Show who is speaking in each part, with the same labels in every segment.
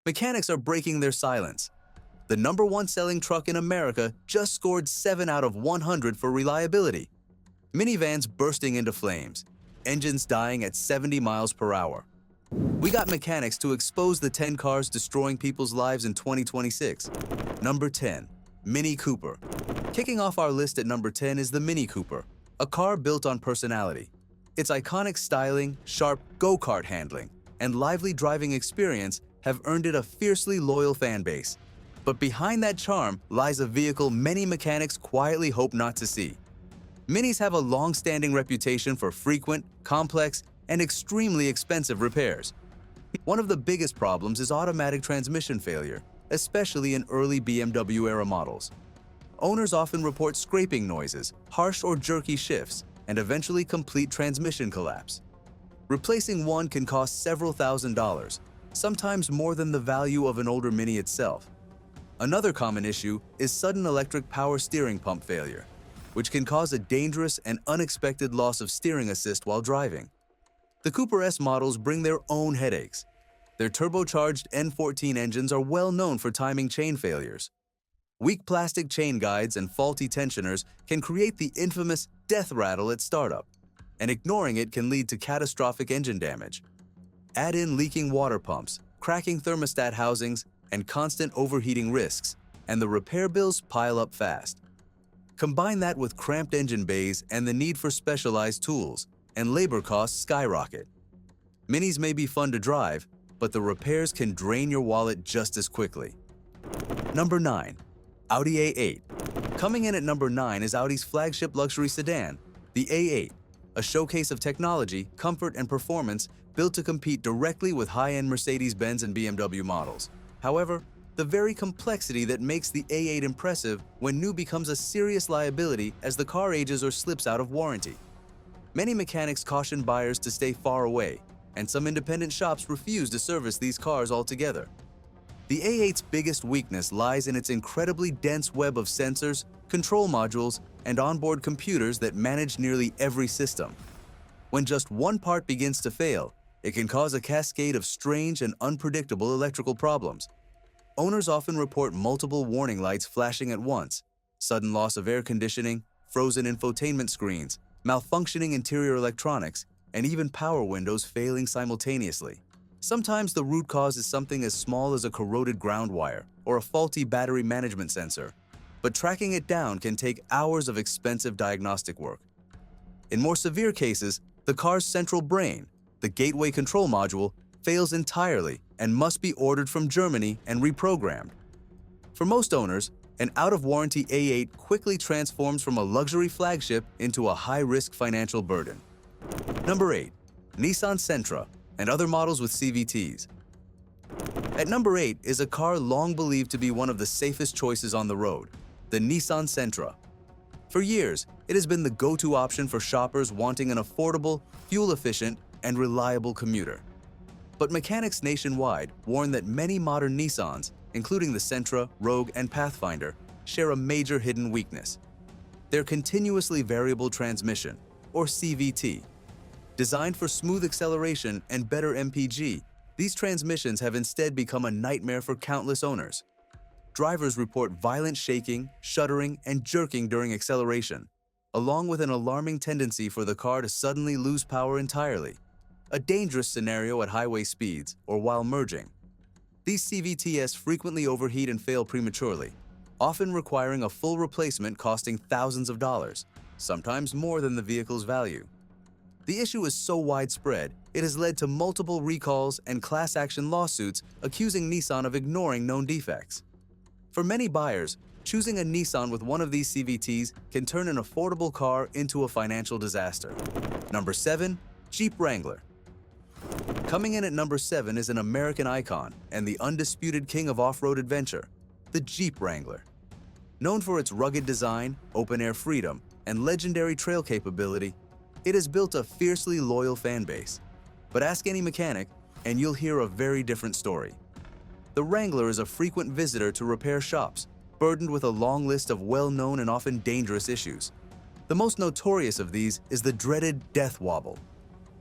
Speaker 1: Mechanics are breaking their silence. The #1 selling truck in America just scored 7 out of 100 for reliability. Minivans bursting into flames, engines dying at 70 miles per hour. We got mechanics to expose the 10 cars destroying people's lives in 2026. Number 10. Mini Cooper. Kicking off our list at number 10 is the Mini Cooper, a car built on personality. Its iconic styling, sharp go-kart handling, and lively driving experience have earned it a fiercely loyal fan base. But behind that charm lies a vehicle many mechanics quietly hope not to see. Minis have a long-standing reputation for frequent, complex, and extremely expensive repairs. One of the biggest problems is automatic transmission failure, especially in early BMW-era models. Owners often report scraping noises, harsh or jerky shifts, and eventually complete transmission collapse. Replacing one can cost several $1,000s, sometimes more than the value of an older Mini itself. Another common issue is sudden electric power steering pump failure, which can cause a dangerous and unexpected loss of steering assist while driving. The Cooper S models bring their own headaches. Their turbocharged N14 engines are well known for timing chain failures. Weak plastic chain guides and faulty tensioners can create the infamous death rattle at startup, and ignoring it can lead to catastrophic engine damage. Add in leaking water pumps, cracking thermostat housings, and constant overheating risks, and the repair bills pile up fast. Combine that with cramped engine bays and the need for specialized tools, and labor costs skyrocket. Minis may be fun to drive, but the repairs can drain your wallet just as quickly. Number 9. Audi A8. Coming in at number 9 is Audi's flagship luxury sedan, the A8, a showcase of technology, comfort, and performance built to compete directly with high-end Mercedes-Benz and BMW models. However, the very complexity that makes the A8 impressive when new becomes a serious liability as the car ages or slips out of warranty. Many mechanics caution buyers to stay far away, and some independent shops refuse to service these cars altogether. The A8's biggest weakness lies in its incredibly dense web of sensors, control modules, and onboard computers that manage nearly every system. When just one part begins to fail, it can cause a cascade of strange and unpredictable electrical problems. Owners often report multiple warning lights flashing at once, sudden loss of air conditioning, frozen infotainment screens, malfunctioning interior electronics, and even power windows failing simultaneously. Sometimes the root cause is something as small as a corroded ground wire or a faulty battery management sensor, but tracking it down can take hours of expensive diagnostic work. In more severe cases, the car's central brain, the gateway control module, fails entirely and must be ordered from Germany and reprogrammed. For most owners, an out-of-warranty A8 quickly transforms from a luxury flagship into a high-risk financial burden. Number 8. Nissan Sentra and other models with CVTs. At number 8 is a car long believed to be one of the safest choices on the road, the Nissan Sentra. For years, it has been the go-to option for shoppers wanting an affordable, fuel-efficient, and reliable commuter. But mechanics nationwide warn that many modern Nissans, including the Sentra, Rogue, and Pathfinder, share a major hidden weakness: their continuously variable transmission, or CVT. Designed for smooth acceleration and better MPG, these transmissions have instead become a nightmare for countless owners. Drivers report violent shaking, shuddering, and jerking during acceleration, along with an alarming tendency for the car to suddenly lose power entirely, a dangerous scenario at highway speeds or while merging. These CVTs frequently overheat and fail prematurely, often requiring a full replacement costing thousands of dollars, sometimes more than the vehicle's value. The issue is so widespread, it has led to multiple recalls and class action lawsuits accusing Nissan of ignoring known defects. For many buyers, choosing a Nissan with one of these CVTs can turn an affordable car into a financial disaster. Number 7. Jeep Wrangler. Coming in at number 7 is an American icon and the undisputed king of off-road adventure, the Jeep Wrangler. Known for its rugged design, open-air freedom, and legendary trail capability, it has built a fiercely loyal fan base. But ask any mechanic, and you'll hear a very different story. The Wrangler is a frequent visitor to repair shops, burdened with a long list of well-known and often dangerous issues. The most notorious of these is the dreaded death wobble.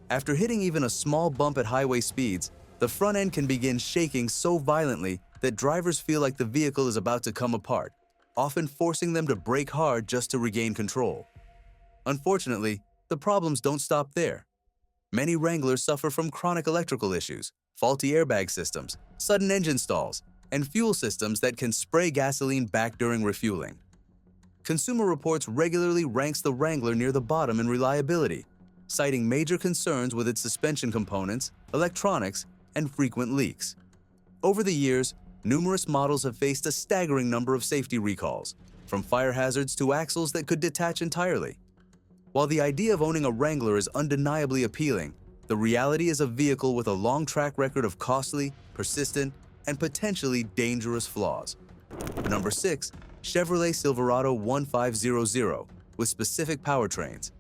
Speaker 1: After hitting even a small bump at highway speeds, the The front end can begin shaking so violently that drivers feel like the vehicle is about to come apart, often forcing them to brake hard just to regain control. Unfortunately, the problems don't stop there. Many Wranglers suffer from chronic electrical issues, faulty airbag systems, sudden engine stalls, and fuel systems that can spray gasoline back during refueling. Consumer Reports regularly ranks the Wrangler near the bottom in reliability, citing major concerns with its suspension components, electronics, and frequent leaks. Over the years, numerous models have faced a staggering number of safety recalls, from fire hazards to axles that could detach entirely. While the idea of owning a Wrangler is undeniably appealing, the reality is a vehicle with a long track record of costly, persistent, and potentially dangerous flaws. Number 6. Chevrolet Silverado 1500 with specific powertrains.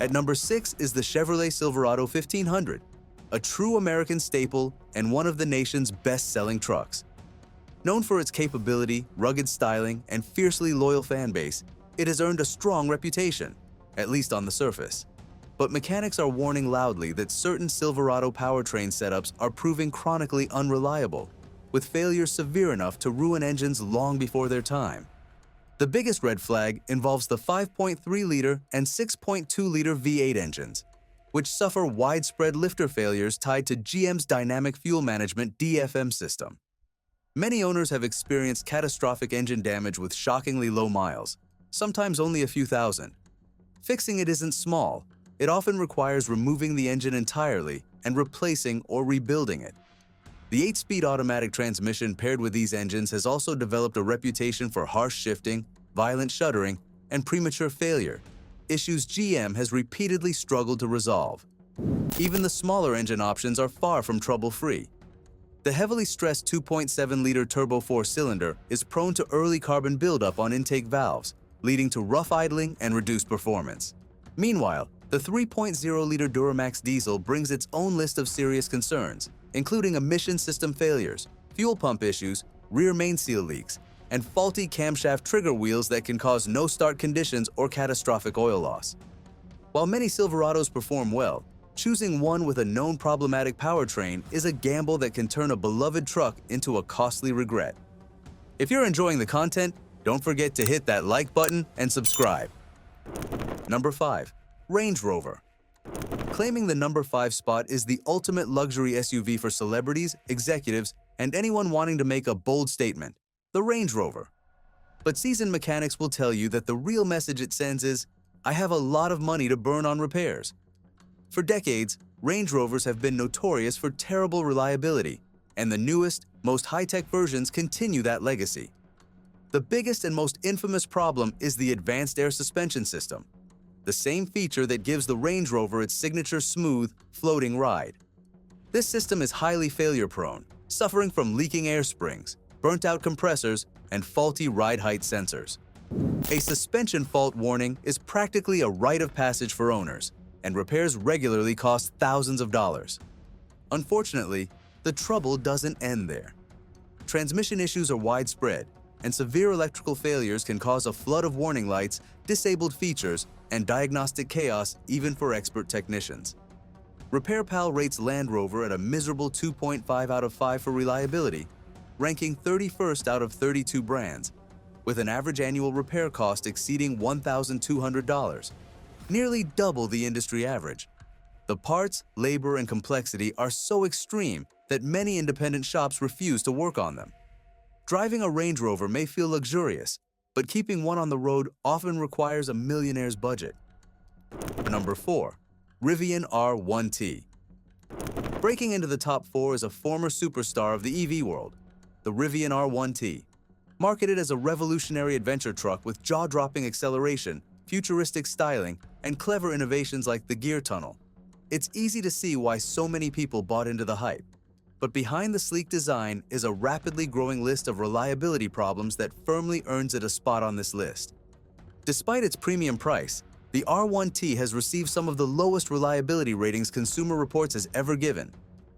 Speaker 1: At number 6 is the Chevrolet Silverado 1500, a true American staple and one of the nation's best-selling trucks. Known for its capability, rugged styling, and fiercely loyal fan base, it has earned a strong reputation, at least on the surface. But mechanics are warning loudly that certain Silverado powertrain setups are proving chronically unreliable, with failures severe enough to ruin engines long before their time. The biggest red flag involves the 5.3-liter and 6.2-liter V8 engines, which suffer widespread lifter failures tied to GM's Dynamic Fuel Management (DFM) system. Many owners have experienced catastrophic engine damage with shockingly low miles, sometimes only a few thousand. Fixing it isn't small. It often requires removing the engine entirely and replacing or rebuilding it. The 8-speed automatic transmission paired with these engines has also developed a reputation for harsh shifting, violent shuddering, and premature failure, issues GM has repeatedly struggled to resolve. Even the smaller engine options are far from trouble-free. The heavily stressed 2.7-liter turbo 4-cylinder is prone to early carbon buildup on intake valves, leading to rough idling and reduced performance. Meanwhile, the 3.0-liter Duramax diesel brings its own list of serious concerns, including emission system failures, fuel pump issues, rear main seal leaks, and faulty camshaft trigger wheels that can cause no-start conditions or catastrophic oil loss. While many Silverados perform well, choosing one with a known problematic powertrain is a gamble that can turn a beloved truck into a costly regret. If you're enjoying the content, don't forget to hit that like button and subscribe. Number 5. Range Rover. Claiming the number 5 spot is the ultimate luxury SUV for celebrities, executives, and anyone wanting to make a bold statement, the Range Rover. But seasoned mechanics will tell you that the real message it sends is, I have a lot of money to burn on repairs. For decades, Range Rovers have been notorious for terrible reliability, and the newest, most high-tech versions continue that legacy. The biggest and most infamous problem is the advanced air suspension system, the same feature that gives the Range Rover its signature smooth, floating ride. This system is highly failure-prone, suffering from leaking air springs, burnt-out compressors, and faulty ride height sensors. A suspension fault warning is practically a rite of passage for owners, and repairs regularly cost thousands of dollars. Unfortunately, the trouble doesn't end there. Transmission issues are widespread, and severe electrical failures can cause a flood of warning lights, disabled features, and diagnostic chaos even for expert technicians. RepairPal rates Land Rover at a miserable 2.5 out of 5 for reliability, ranking 31st out of 32 brands, with an average annual repair cost exceeding $1,200, nearly double the industry average. The parts, labor, and complexity are so extreme that many independent shops refuse to work on them. Driving a Range Rover may feel luxurious, but keeping one on the road often requires a millionaire's budget. Number 4. Rivian R1T. Breaking into the top 4 is a former superstar of the EV world, the Rivian R1T. Marketed as a revolutionary adventure truck with jaw-dropping acceleration, futuristic styling, and clever innovations like the gear tunnel, it's easy to see why so many people bought into the hype. But behind the sleek design is a rapidly growing list of reliability problems that firmly earns it a spot on this list. Despite its premium price, the R1T has received some of the lowest reliability ratings Consumer Reports has ever given.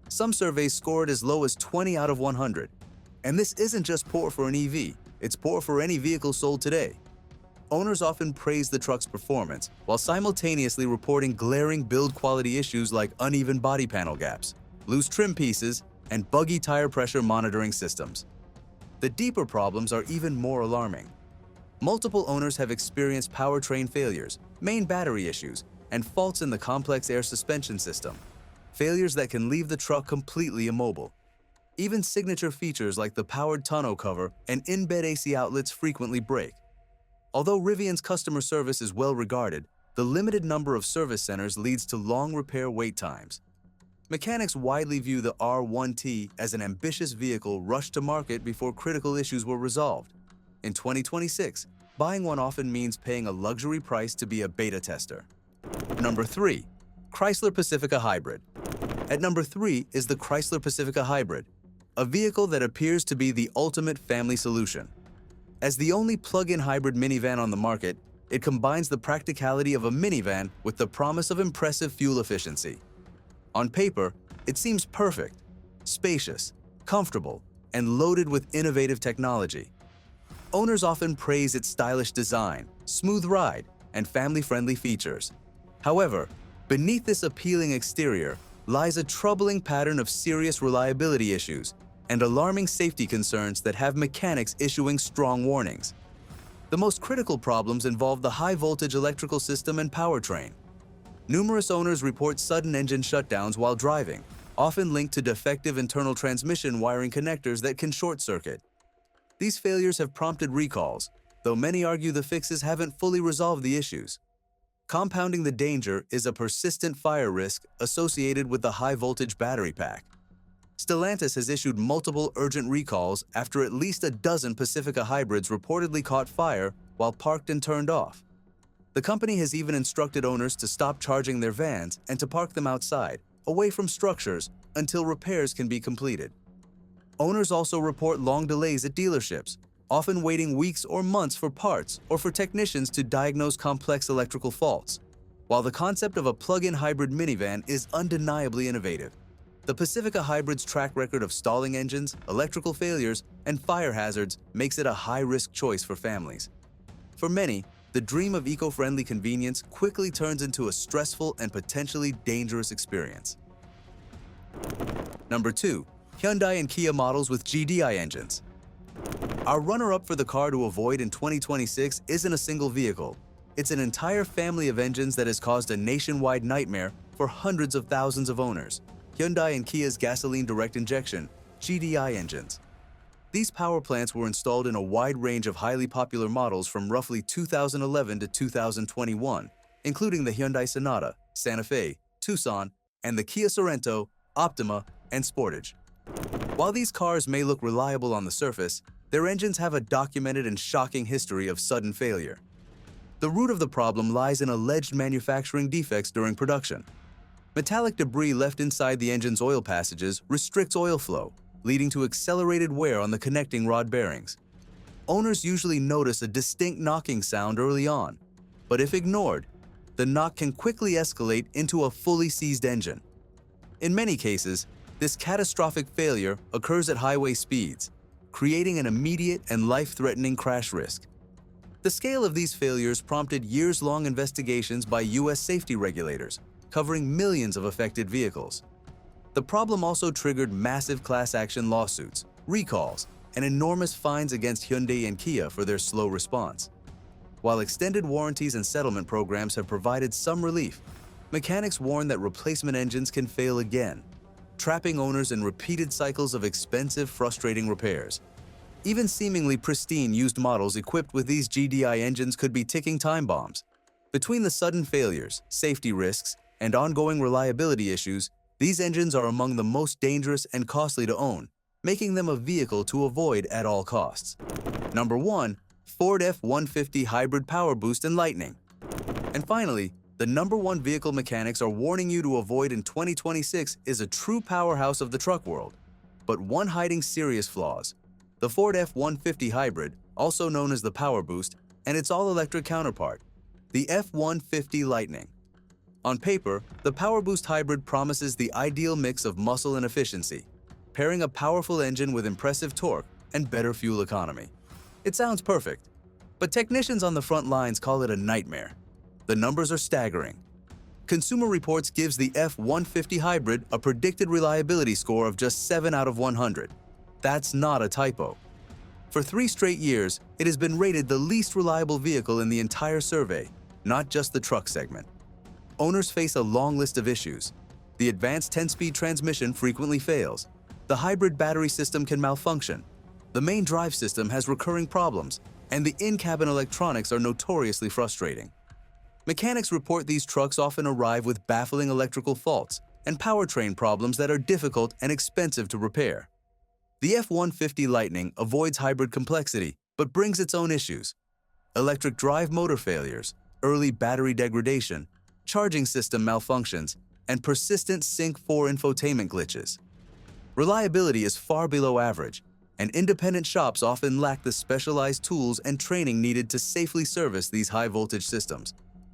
Speaker 1: Some surveys score it as low as 20 out of 100. And this isn't just poor for an EV, it's poor for any vehicle sold today. Owners often praise the truck's performance, while simultaneously reporting glaring build quality issues like uneven body panel gaps, loose trim pieces, and buggy tire pressure monitoring systems. The deeper problems are even more alarming. Multiple owners have experienced powertrain failures, main battery issues, and faults in the complex air suspension system, failures that can leave the truck completely immobile. Even signature features like the powered tonneau cover and in-bed AC outlets frequently break. Although Rivian's customer service is well regarded, the limited number of service centers leads to long repair wait times. Mechanics widely view the R1T as an ambitious vehicle rushed to market before critical issues were resolved. In 2026, buying one often means paying a luxury price to be a beta tester. Number 3. Chrysler Pacifica Hybrid. At number 3 is the Chrysler Pacifica Hybrid, a vehicle that appears to be the ultimate family solution. As the only plug-in hybrid minivan on the market, it combines the practicality of a minivan with the promise of impressive fuel efficiency. On paper, it seems perfect, spacious, comfortable, and loaded with innovative technology. Owners often praise its stylish design, smooth ride, and family-friendly features. However, beneath this appealing exterior lies a troubling pattern of serious reliability issues and alarming safety concerns that have mechanics issuing strong warnings. The most critical problems involve the high-voltage electrical system and powertrain. Numerous owners report sudden engine shutdowns while driving, often linked to defective internal transmission wiring connectors that can short-circuit. These failures have prompted recalls, though many argue the fixes haven't fully resolved the issues. Compounding the danger is a persistent fire risk associated with the high-voltage battery pack. Stellantis has issued multiple urgent recalls after at least a dozen Pacifica hybrids reportedly caught fire while parked and turned off. The company has even instructed owners to stop charging their vans and to park them outside, away from structures, until repairs can be completed. Owners also report long delays at dealerships, often waiting weeks or months for parts or for technicians to diagnose complex electrical faults. While the concept of a plug-in hybrid minivan is undeniably innovative, the Pacifica Hybrid's track record of stalling engines, electrical failures, and fire hazards makes it a high-risk choice for families. For many, the dream of eco-friendly convenience quickly turns into a stressful and potentially dangerous experience. Number 2. Hyundai and Kia models with GDI engines. Our runner-up for the car to avoid in 2026 isn't a single vehicle. It's an entire family of engines that has caused a nationwide nightmare for hundreds of thousands of owners: Hyundai and Kia's gasoline direct injection, GDI engines. These power plants were installed in a wide range of highly popular models from roughly 2011 to 2021, including the Hyundai Sonata, Santa Fe, Tucson, and the Kia Sorento, Optima, and Sportage. While these cars may look reliable on the surface, their engines have a documented and shocking history of sudden failure. The root of the problem lies in alleged manufacturing defects during production. Metallic debris left inside the engine's oil passages restricts oil flow, leading to accelerated wear on the connecting rod bearings. Owners usually notice a distinct knocking sound early on, but if ignored, the knock can quickly escalate into a fully seized engine. In many cases, this catastrophic failure occurs at highway speeds, creating an immediate and life-threatening crash risk. The scale of these failures prompted years-long investigations by U.S. safety regulators, covering millions of affected vehicles. The problem also triggered massive class action lawsuits, recalls, and enormous fines against Hyundai and Kia for their slow response. While extended warranties and settlement programs have provided some relief, mechanics warn that replacement engines can fail again, trapping owners in repeated cycles of expensive, frustrating repairs. Even seemingly pristine used models equipped with these GDI engines could be ticking time bombs. Between the sudden failures, safety risks, and ongoing reliability issues, these engines are among the most dangerous and costly to own, making them a vehicle to avoid at all costs. Number 1. Ford F-150 Hybrid Power Boost and Lightning. And finally, the number 1 vehicle mechanics are warning you to avoid in 2026 is a true powerhouse of the truck world, but one hiding serious flaws: the Ford F-150 Hybrid, also known as the Power Boost, and its all-electric counterpart, the F-150 Lightning. On paper, the Power Boost Hybrid promises the ideal mix of muscle and efficiency, pairing a powerful engine with impressive torque and better fuel economy. It sounds perfect, but technicians on the front lines call it a nightmare. The numbers are staggering. Consumer Reports gives the F-150 hybrid a predicted reliability score of just 7 out of 100. That's not a typo. For 3 straight years, it has been rated the least reliable vehicle in the entire survey, not just the truck segment. Owners face a long list of issues. The advanced 10-speed transmission frequently fails. The hybrid battery system can malfunction. The main drive system has recurring problems, and the in-cabin electronics are notoriously frustrating. Mechanics report these trucks often arrive with baffling electrical faults and powertrain problems that are difficult and expensive to repair. The F-150 Lightning avoids hybrid complexity but brings its own issues: electric drive motor failures, early battery degradation, charging system malfunctions, and persistent Sync 4 infotainment glitches. Reliability is far below average, and independent shops often lack the specialized tools and training needed to safely service these high-voltage systems,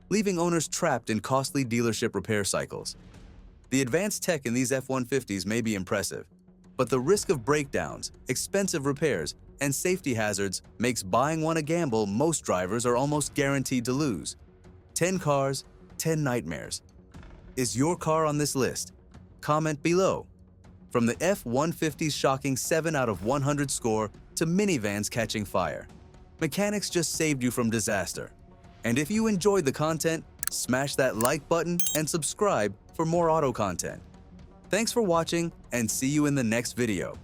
Speaker 1: leaving owners trapped in costly dealership repair cycles. The advanced tech in these F-150s may be impressive, but the risk of breakdowns, expensive repairs, and safety hazards makes buying one a gamble most drivers are almost guaranteed to lose. 10 cars, 10 nightmares. Is your car on this list? Comment below. From the F-150's shocking 7 out of 100 score to minivans catching fire, mechanics just saved you from disaster. And if you enjoyed the content, smash that like button and subscribe for more auto content. Thanks for watching, and see you in the next video.